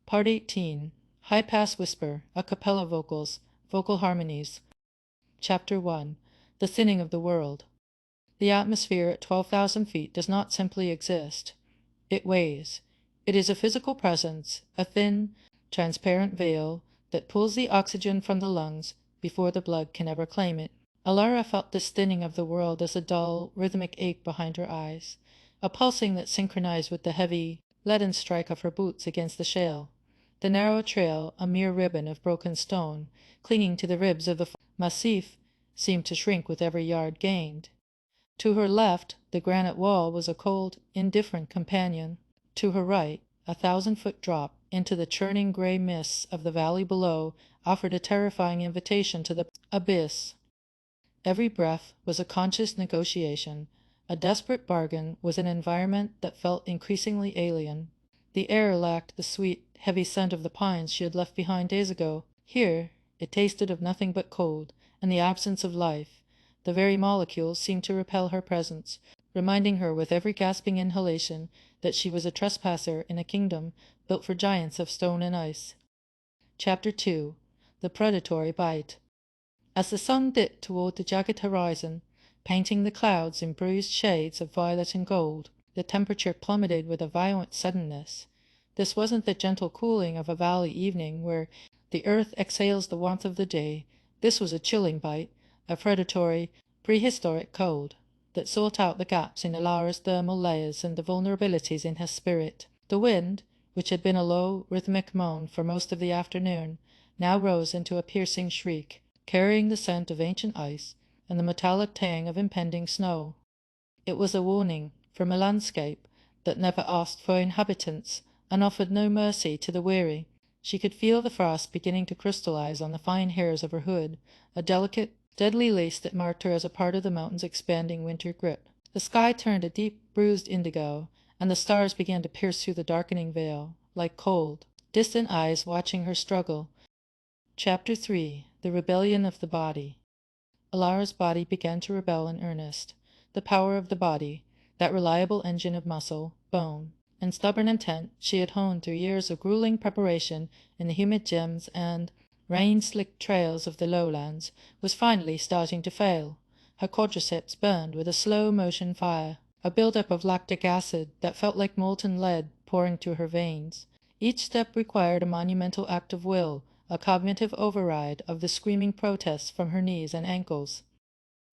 Part 18. High-Pass Whisper, A Cappella Vocals, Vocal Harmonies. Chapter 1. The Thinning of the World. The atmosphere at 12,000 feet does not simply exist. It weighs. It is a physical presence, a thin, transparent veil that pulls the oxygen from the lungs before the blood can ever claim it. Alara felt this thinning of the world as a dull, rhythmic ache behind her eyes, a pulsing that synchronized with the heavy, leaden strike of her boots against the shale. The narrow trail, a mere ribbon of broken stone, clinging to the ribs of the massif, seemed to shrink with every yard gained. To her left, the granite wall was a cold, indifferent companion. To her right, a 1,000-foot drop into the churning gray mists of the valley below offered a terrifying invitation to the abyss. Every breath was a conscious negotiation, a desperate bargain with an environment that felt increasingly alien. The air lacked the sweet, heavy scent of the pines she had left behind days ago. Here, it tasted of nothing but cold and the absence of life. The very molecules seemed to repel her presence, reminding her with every gasping inhalation that she was a trespasser in a kingdom built for giants of stone and ice. Chapter 2. The Predatory Bite. As the sun dipped toward the jagged horizon, painting the clouds in bruised shades of violet and gold, the temperature plummeted with a violent suddenness. This wasn't the gentle cooling of a valley evening where the earth exhales the warmth of the day. This was a chilling bite, a predatory, prehistoric cold that sought out the gaps in Alara's thermal layers and the vulnerabilities in her spirit. The wind, which had been a low, rhythmic moan for most of the afternoon, now rose into a piercing shriek, carrying the scent of ancient ice and the metallic tang of impending snow. It was a warning from a landscape that never asked for inhabitants and offered no mercy to the weary. She could feel the frost beginning to crystallize on the fine hairs of her hood, a delicate, deadly lace that marked her as a part of the mountain's expanding winter grip. The sky turned a deep, bruised indigo, and the stars began to pierce through the darkening veil, like cold, distant eyes watching her struggle. Chapter 3. The Rebellion of the Body. Alara's body began to rebel in earnest. The power of the body, that reliable engine of muscle, bone, and stubborn intent she had honed through years of grueling preparation in the humid gyms and rain-slicked trails of the lowlands, was finally starting to fail. Her quadriceps burned with a slow-motion fire, a buildup of lactic acid that felt like molten lead pouring through her veins. Each step required a monumental act of will, a cognitive override of the screaming protests from her knees and ankles.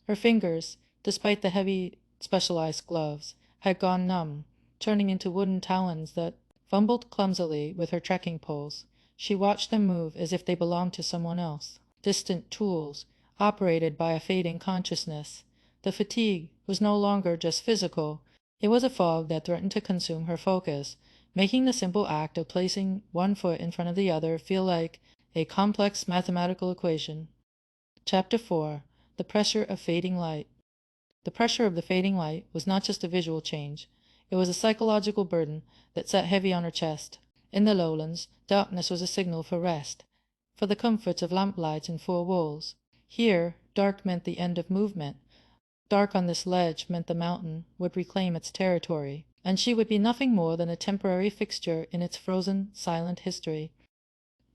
Her fingers, despite the heavy, specialized gloves, had gone numb, turning into wooden talons that fumbled clumsily with her trekking poles. She watched them move as if they belonged to someone else, distant tools, operated by a fading consciousness. The fatigue was no longer just physical. It was a fog that threatened to consume her focus, making the simple act of placing one foot in front of the other feel like a complex mathematical equation. Chapter 4. The Pressure of Fading Light. The pressure of the fading light was not just a visual change. It was a psychological burden that sat heavy on her chest. In the lowlands, darkness was a signal for rest, for the comforts of lamplight and four walls. Here, dark meant the end of movement. Dark on this ledge meant the mountain would reclaim its territory, and she would be nothing more than a temporary fixture in its frozen, silent history.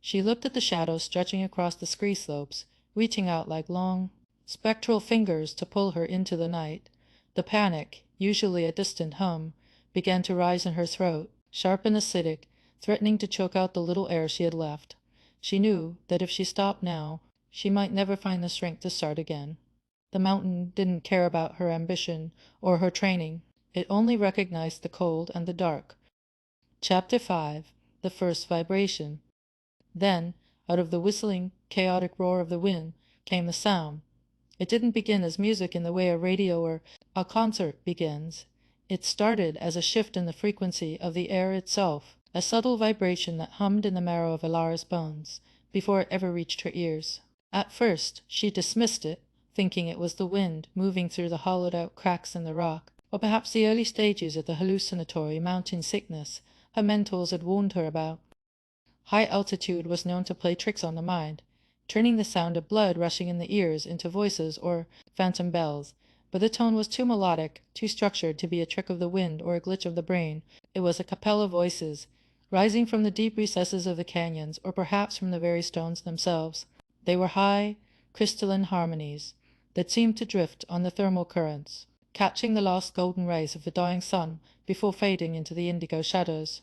She looked at the shadows stretching across the scree slopes, reaching out like long, spectral fingers to pull her into the night. The panic, usually a distant hum, began to rise in her throat, sharp and acidic, threatening to choke out the little air she had left. She knew that if she stopped now, she might never find the strength to start again. The mountain didn't care about her ambition or her training. It only recognized the cold and the dark. Chapter 5. The First Vibration. Then, out of the whistling, chaotic roar of the wind, came the sound. It didn't begin as music in the way a radio or a concert begins. It started as a shift in the frequency of the air itself, a subtle vibration that hummed in the marrow of Alara's bones, before it ever reached her ears. At first, she dismissed it, thinking it was the wind moving through the hollowed-out cracks in the rock, or perhaps the early stages of the hallucinatory mountain sickness her mentors had warned her about. High altitude was known to play tricks on the mind, turning the sound of blood rushing in the ears into voices or phantom bells, but the tone was too melodic, too structured to be a trick of the wind or a glitch of the brain. It was a cappella voices, rising from the deep recesses of the canyons, or perhaps from the very stones themselves. They were high, crystalline harmonies that seemed to drift on the thermal currents, catching the last golden rays of the dying sun before fading into the indigo shadows.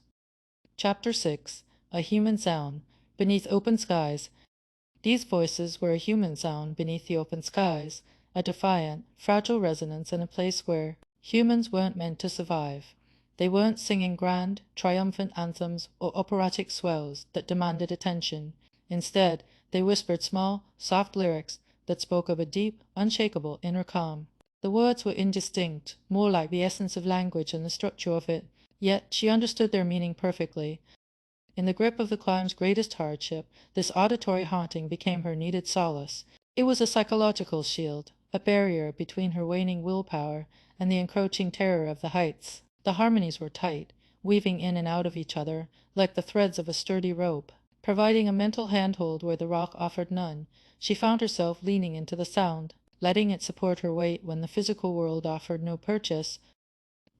Chapter 6. A Human Sound. Beneath Open Skies. These voices were a human sound beneath the open skies, a defiant, fragile resonance in a place where humans weren't meant to survive. They weren't singing grand, triumphant anthems or operatic swells that demanded attention. Instead, they whispered small, soft lyrics that spoke of a deep, unshakable inner calm. The words were indistinct, more like the essence of language and the structure of it, yet she understood their meaning perfectly. In the grip of the climb's greatest hardship, this auditory haunting became her needed solace. It was a psychological shield, a barrier between her waning willpower and the encroaching terror of the heights. The harmonies were tight, weaving in and out of each other like the threads of a sturdy rope, providing a mental handhold where the rock offered none. She found herself leaning into the sound, letting it support her weight when the physical world offered no purchase.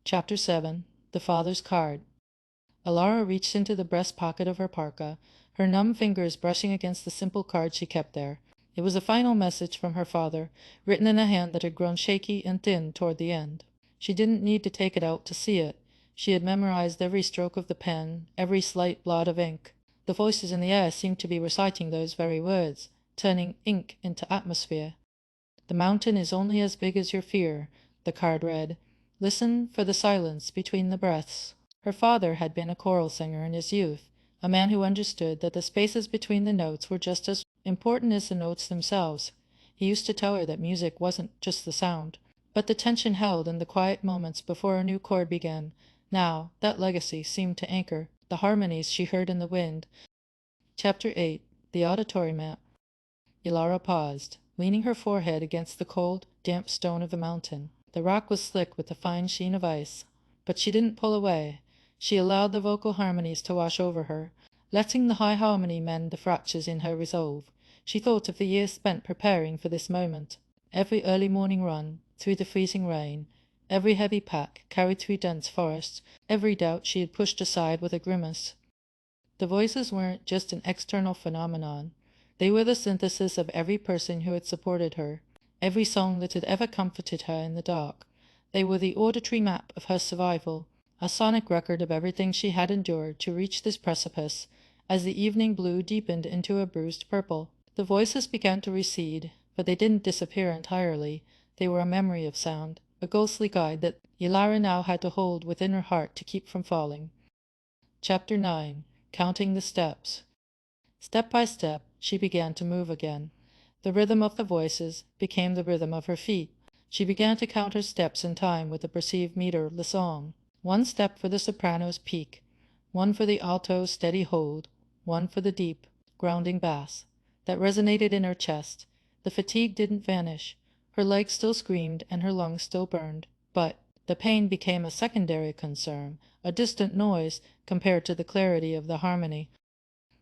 Chapter 7. The Father's Card. Ilara reached into the breast pocket of her parka, her numb fingers brushing against the simple card she kept there. It was a final message from her father, written in a hand that had grown shaky and thin toward the end. She didn't need to take it out to see it. She had memorized every stroke of the pen, every slight blot of ink. The voices in the air seemed to be reciting those very words, turning ink into atmosphere. "The mountain is only as big as your fear," the card read. "Listen for the silence between the breaths." Her father had been a choral singer in his youth, a man who understood that the spaces between the notes were just as important as the notes themselves. He used to tell her that music wasn't just the sound, but the tension held in the quiet moments before a new chord began. Now, that legacy seemed to anchor the harmonies she heard in the wind. Chapter 8. The Auditory Map. Ilara paused, leaning her forehead against the cold, damp stone of the mountain. The rock was slick with the fine sheen of ice, but she didn't pull away. She allowed the vocal harmonies to wash over her, letting the high harmony mend the fractures in her resolve. She thought of the years spent preparing for this moment. Every early morning run, through the freezing rain, every heavy pack carried through dense forests, every doubt she had pushed aside with a grimace. The voices weren't just an external phenomenon. They were the synthesis of every person who had supported her, every song that had ever comforted her in the dark. They were the auditory map of her survival, a sonic record of everything she had endured to reach this precipice. As the evening blue deepened into a bruised purple, the voices began to recede, but they didn't disappear entirely. They were a memory of sound, a ghostly guide that Ilara now had to hold within her heart to keep from falling. Chapter 9. Counting the Steps. Step by step, she began to move again. The rhythm of the voices became the rhythm of her feet. She began to count her steps in time with the perceived meter of the song. One step for the soprano's peak, one for the alto's steady hold, one for the deep, grounding bass. That resonated in her chest. The fatigue didn't vanish. Her legs still screamed and her lungs still burned, but the pain became a secondary concern, a distant noise compared to the clarity of the harmony.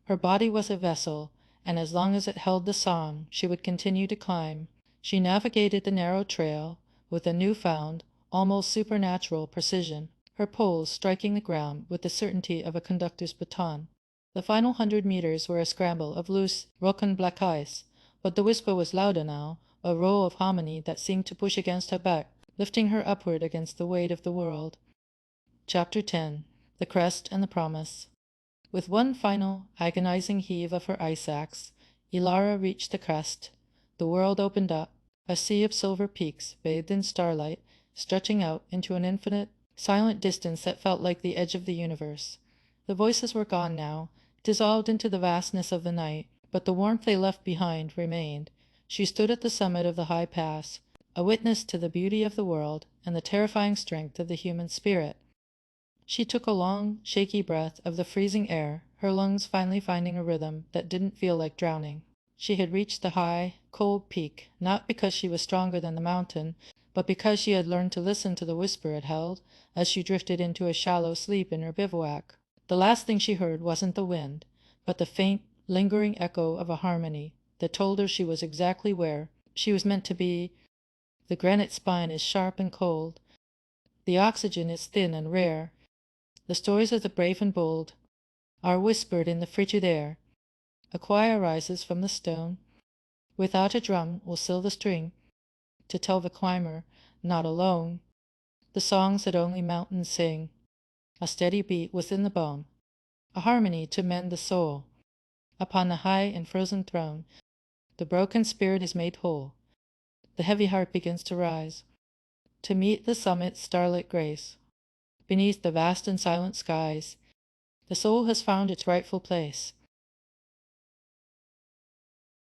Her body was a vessel, and as long as it held the song, she would continue to climb. She navigated the narrow trail with a newfound, almost supernatural precision, her poles striking the ground with the certainty of a conductor's baton. The final 100 meters were a scramble of loose, broken black ice, but the whisper was louder now, a roll of harmony that seemed to push against her back, lifting her upward against the weight of the world. Chapter 10. The Crest and the Promise. With one final, agonizing heave of her ice axe, Ilara reached the crest. The world opened up, a sea of silver peaks, bathed in starlight, stretching out into an infinite, silent distance that felt like the edge of the universe. The voices were gone now, dissolved into the vastness of the night, but the warmth they left behind remained. She stood at the summit of the high pass, a witness to the beauty of the world and the terrifying strength of the human spirit. She took a long, shaky breath of the freezing air, her lungs finally finding a rhythm that didn't feel like drowning. She had reached the high, cold peak, not because she was stronger than the mountain, but because she had learned to listen to the whisper it held as she drifted into a shallow sleep in her bivouac. The last thing she heard wasn't the wind, but the faint, lingering echo of a harmony that told her she was exactly where she was meant to be. The granite spine is sharp and cold. The oxygen is thin and rare. The stories of the brave and bold are whispered in the frigid air. A choir rises from the stone. Without a drum will still the string, to tell the climber, not alone, the songs that only mountains sing. A steady beat within the bone, a harmony to mend the soul. Upon the high and frozen throne, the broken spirit is made whole. The heavy heart begins to rise, to meet the summit's starlit grace. Beneath the vast and silent skies, the soul has found its rightful place.